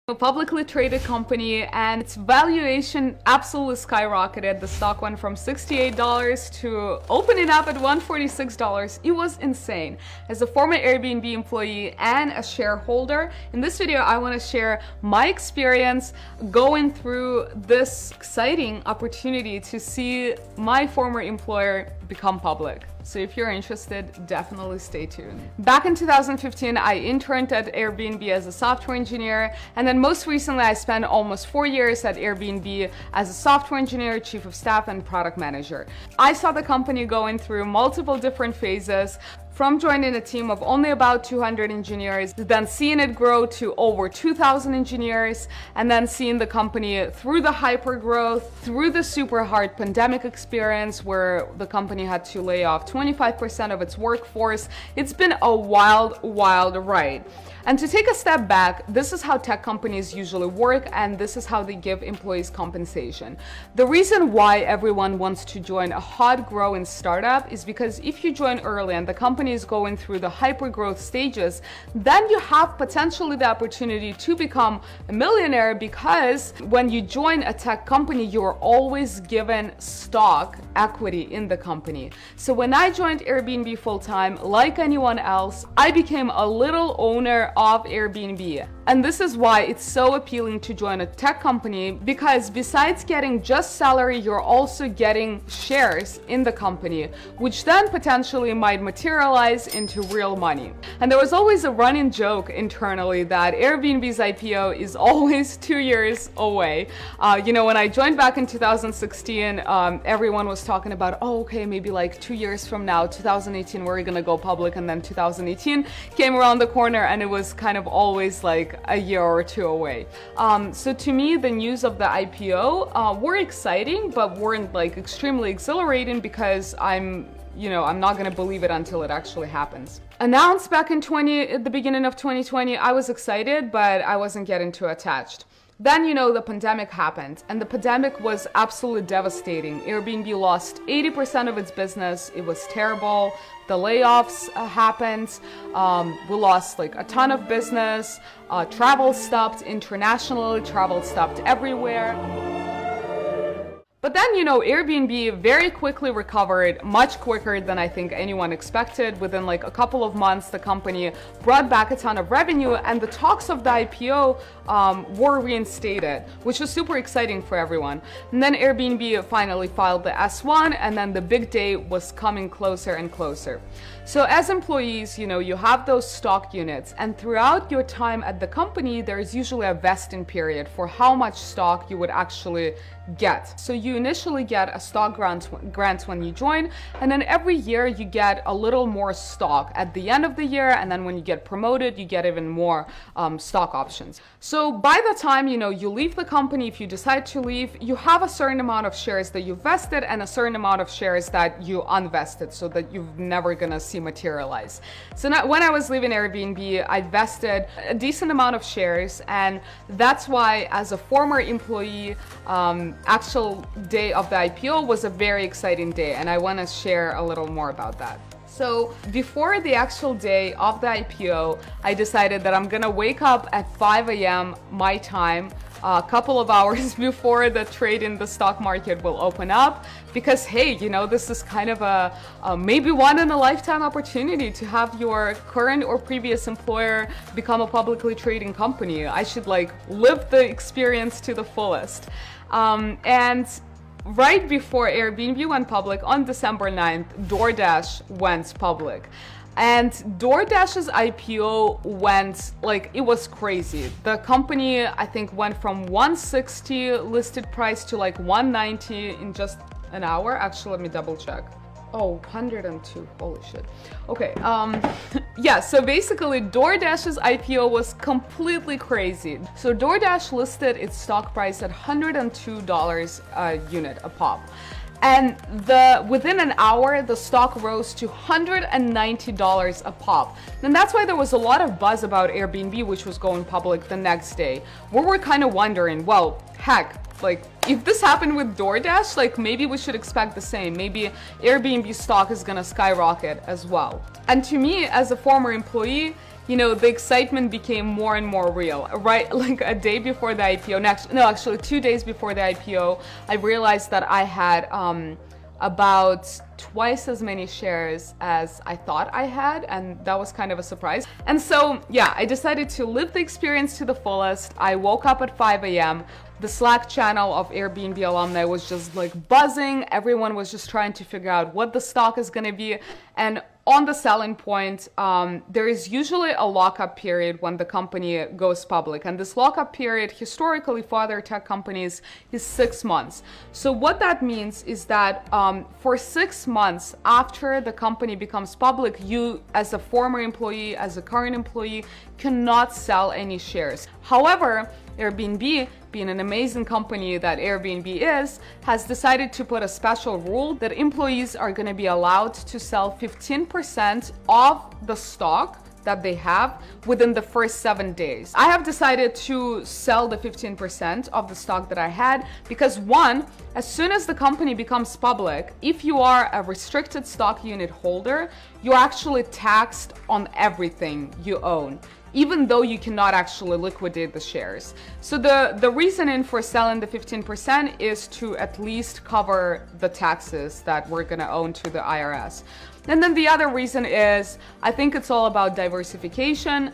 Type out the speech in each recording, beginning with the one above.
A publicly traded company, and its valuation absolutely skyrocketed. The stock went from $68 to opening up at $146. It was insane. As a former Airbnb employee and a shareholder, in this video I want to share my experience going through this exciting opportunity to see my former employer become public. So if you're interested, definitely stay tuned. Back in 2015, I interned at Airbnb as a software engineer, and then most recently I spent almost 4 years at Airbnb as a software engineer, chief of staff, and product manager. I saw the company going through multiple different phases, from joining a team of only about 200 engineers, then seeing it grow to over 2,000 engineers, and then seeing the company through the hyper growth, through the super hard pandemic experience where the company had to lay off 25% of its workforce. It's been a wild, wild ride. And to take a step back, this is how tech companies usually work, and this is how they give employees compensation. The reason why everyone wants to join a hot growing startup is because if you join early and the company is going through the hyper growth stages, then you have potentially the opportunity to become a millionaire, because when you join a tech company, you're always given stock equity in the company. So when I joined Airbnb full-time, like anyone else, I became a little owner of Airbnb. And this is why it's so appealing to join a tech company, because besides getting just salary, you're also getting shares in the company, which then potentially might materialize into real money. And there was always a running joke internally that Airbnb's IPO is always 2 years away. You know, when I joined back in 2016, everyone was talking about, oh, okay, maybe like 2 years from now, 2018, we're gonna go public. And then 2018 came around the corner, and it was kind of always like a year or two away. So to me, the news of the IPO were exciting, but weren't like extremely exhilarating, because I'm not gonna believe it until it actually happens. Announced back in at the beginning of 2020, I was excited, but I wasn't getting too attached. Then, the pandemic happened, and the pandemic was absolutely devastating. Airbnb lost 80% of its business. It was terrible. The layoffs happened. We lost like a ton of business. Travel stopped internationally. Travel stopped everywhere. But then, Airbnb very quickly recovered, much quicker than I think anyone expected. Within like a couple of months, the company brought back a ton of revenue, and the talks of the IPO were reinstated, which was super exciting for everyone. And then Airbnb finally filed the S1, and then the big day was coming closer and closer. So as employees, you have those stock units, and throughout your time at the company, there's usually a vesting period for how much stock you would actually get. So you initially get a stock grant when you join, and then every year you get a little more stock at the end of the year, and then when you get promoted, you get even more stock options. So by the time you leave the company, if you decide to leave, you have a certain amount of shares that you vested and a certain amount of shares that you unvested, so that you're never gonna see materialize. So now, when I was leaving Airbnb, I vested a decent amount of shares, and that's why as a former employee, actual day of the IPO was a very exciting day, and I want to share a little more about that. So before the actual day of the IPO, I decided that I'm gonna wake up at 5 a.m. my time, a couple of hours before the trade in the stock market will open up, because hey, this is kind of a maybe one in a lifetime opportunity to have your current or previous employer become a publicly trading company. I should like live the experience to the fullest. And right before Airbnb went public on December 9th, DoorDash went public. And DoorDash's IPO went like, it was crazy. The company, I think, went from 160 listed price to like 190 in just an hour. Actually, let me double check. Oh, 102, holy shit. Okay, yeah, so basically DoorDash's IPO was completely crazy. So DoorDash listed its stock price at $102 a unit, a pop. And within an hour, the stock rose to $190 a pop. And that's why there was a lot of buzz about Airbnb, which was going public the next day. We were kind of wondering, well, heck, like if this happened with DoorDash, like maybe we should expect the same. Maybe Airbnb stock is gonna skyrocket as well. And to me, as a former employee, you know, the excitement became more and more real, right? Like a day before the IPO, actually 2 days before the IPO, I realized that I had about twice as many shares as I thought I had, and that was kind of a surprise. And so, yeah, I decided to live the experience to the fullest. I woke up at 5 a.m. The Slack channel of Airbnb alumni was just like buzzing. Everyone was just trying to figure out what the stock is gonna be. And on the selling point, there is usually a lockup period when the company goes public. And this lockup period, historically for other tech companies, is 6 months. So what that means is that for 6 months after the company becomes public, you as a former employee, as a current employee, cannot sell any shares. However, Airbnb, being an amazing company that Airbnb is, has decided to put a special rule that employees are going to be allowed to sell 15% of the stock that they have within the first 7 days. I have decided to sell the 15% of the stock that I had because, one, as soon as the company becomes public, if you are a restricted stock unit holder, you're actually taxed on everything you own, even though you cannot actually liquidate the shares. So the reasoning for selling the 15% is to at least cover the taxes that we're gonna own to the IRS. And then the other reason is, I think it's all about diversification.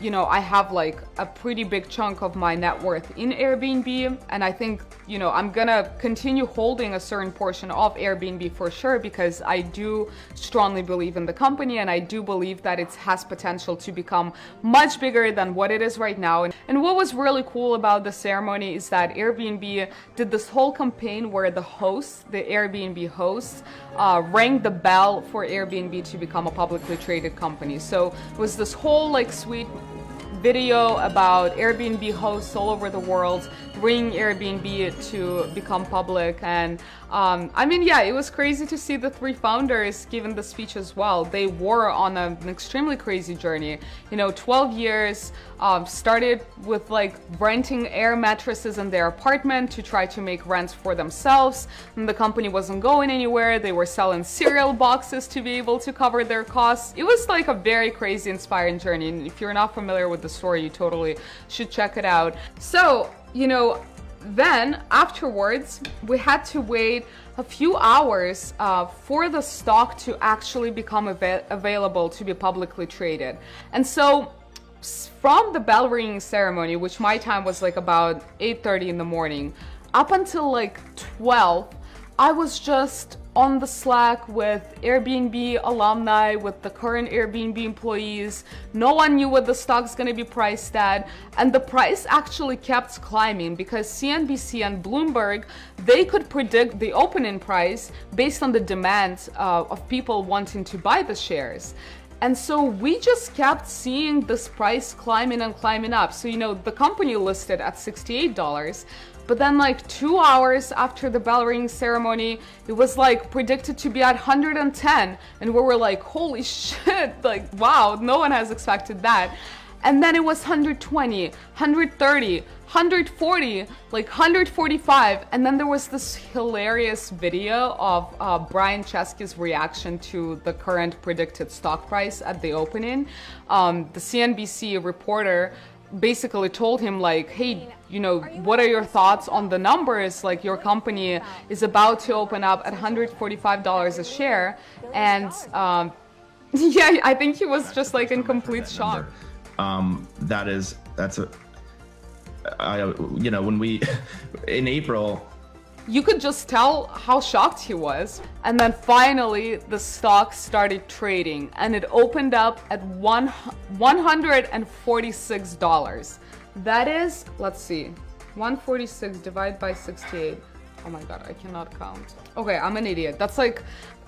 You know, I have like a pretty big chunk of my net worth in Airbnb, and I think, you know, I'm gonna continue holding a certain portion of Airbnb for sure, because I do strongly believe in the company, and I do believe that it has potential to become much bigger than what it is right now. And what was really cool about the ceremony is that Airbnb did this whole campaign where the hosts, the Airbnb hosts, rang the bell for Airbnb to become a publicly traded company. So it was this whole like sweet video about Airbnb hosts all over the world ringing Airbnb to become public. And I mean, yeah, it was crazy to see the 3 founders giving the speech as well. They were on an extremely crazy journey. You know, 12 years, started with like renting air mattresses in their apartment to try to make rents for themselves. And the company wasn't going anywhere. They were selling cereal boxes to be able to cover their costs. It was like a very crazy, inspiring journey. And if you're not familiar with the story, you totally should check it out. So, you know, then afterwards, we had to wait a few hours for the stock to actually become available to be publicly traded. And so from the bell ringing ceremony, which my time was like about 8:30 in the morning, up until like 12, I was just on the Slack with Airbnb alumni, with the current Airbnb employees. No one knew what the stock's gonna be priced at. And the price actually kept climbing because CNBC and Bloomberg, they could predict the opening price based on the demand of people wanting to buy the shares. And so we just kept seeing this price climbing and climbing up. So, you know, the company listed at $68. But then like 2 hours after the bell ringing ceremony, it was like predicted to be at 110. And we were like, holy shit, like, wow, no one has expected that. And then it was 120, 130, 140, like 145. And then there was this hilarious video of Brian Chesky's reaction to the current predicted stock price at the opening. The CNBC reporter basically told him like, hey, you know, what are your thoughts on the numbers? Like, your company is about to open up at $145 a share. And yeah, I think he was just like in complete shock. You know, when we, in April, you could just tell how shocked he was. And then finally the stock started trading and it opened up at $146. That is, let's see, 146 divided by 68. Oh my God, I cannot count. Okay, I'm an idiot. That's like,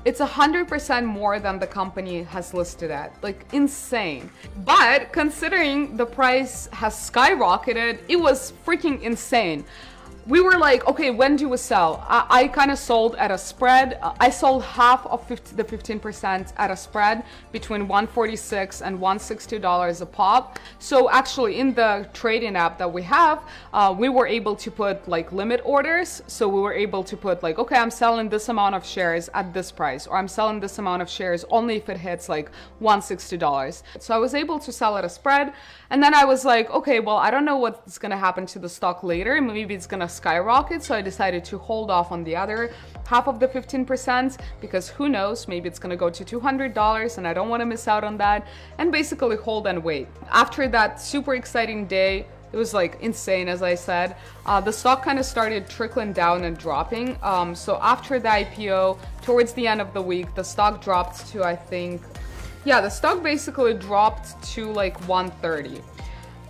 it's 100% more than the company has listed at. Like, insane. But considering the price has skyrocketed, it was freaking insane. we were like, okay, when do we sell? I kind of sold at a spread. I sold half of the 15% at a spread between $146 and $160 a pop. So actually in the trading app that we have, we were able to put like limit orders. So we were able to put like, okay, I'm selling this amount of shares at this price, or I'm selling this amount of shares only if it hits like $160. So I was able to sell at a spread. And then I was like, okay, well, I don't know what's going to happen to the stock later. Maybe it's going to skyrocket. So I decided to hold off on the other half of the 15% because who knows, maybe it's going to go to $200 and I don't want to miss out on that, and basically hold and wait. After that super exciting day, it was like insane, as I said, the stock kind of started trickling down and dropping. So after the IPO, towards the end of the week, the stock dropped to, I think, yeah, the stock basically dropped to like 130.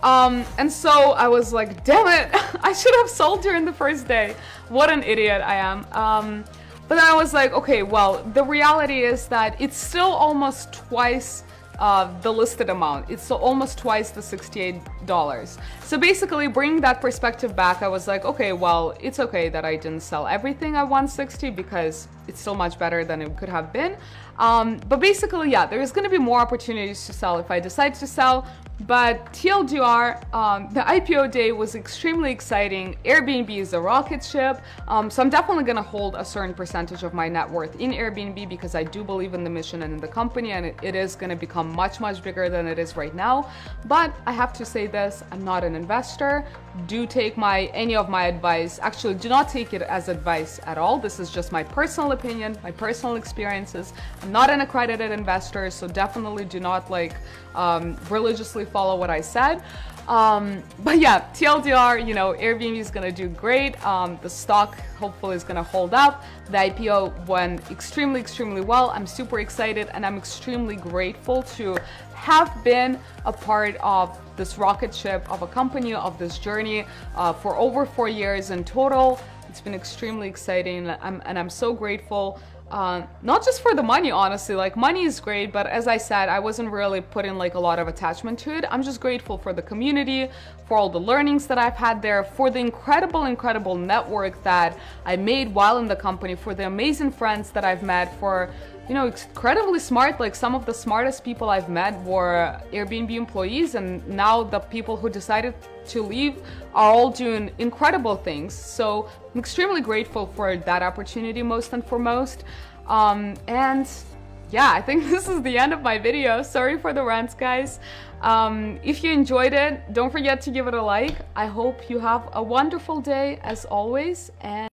And so I was like, damn it, I should have sold during the first day. What an idiot I am. But then I was like, okay, well, the reality is that it's still almost twice the listed amount. It's almost twice the $68. So basically, bringing that perspective back, I was like, okay, well, it's okay that I didn't sell everything at 160 because it's still much better than it could have been. But basically, yeah, there's going to be more opportunities to sell if I decide to sell. But TLDR, the IPO day was extremely exciting. Airbnb is a rocket ship. So I'm definitely going to hold a certain percentage of my net worth in Airbnb because I do believe in the mission and in the company, and it is going to become much, much bigger than it is right now. But I have to say this, I'm not an investor. Do take any of my advice. Actually, do not take it as advice at all. This is just my personal opinion, my personal experiences. I'm not an accredited investor, so definitely do not like religiously follow what I said. But yeah, TLDR, you know, Airbnb is gonna do great. The stock hopefully is gonna hold up. The IPO went extremely, extremely well. I'm super excited and I'm extremely grateful to have been a part of this rocket ship of a company, of this journey for over 4 years in total. It's been extremely exciting, and I'm so grateful. Not just for the money, honestly, like money is great, but as I said, I wasn't really putting like a lot of attachment to it. I'm just grateful for the community, for all the learnings that I've had there, for the incredible network that I made while in the company, for the amazing friends that I've met, for, you know, incredibly smart, like some of the smartest people I've met were Airbnb employees, and now the people who decided to leave are all doing incredible things. So I'm extremely grateful for that opportunity, most and foremost. And yeah, I think this is the end of my video. Sorry for the rants, guys. If you enjoyed it, don't forget to give it a like. I hope you have a wonderful day as always, and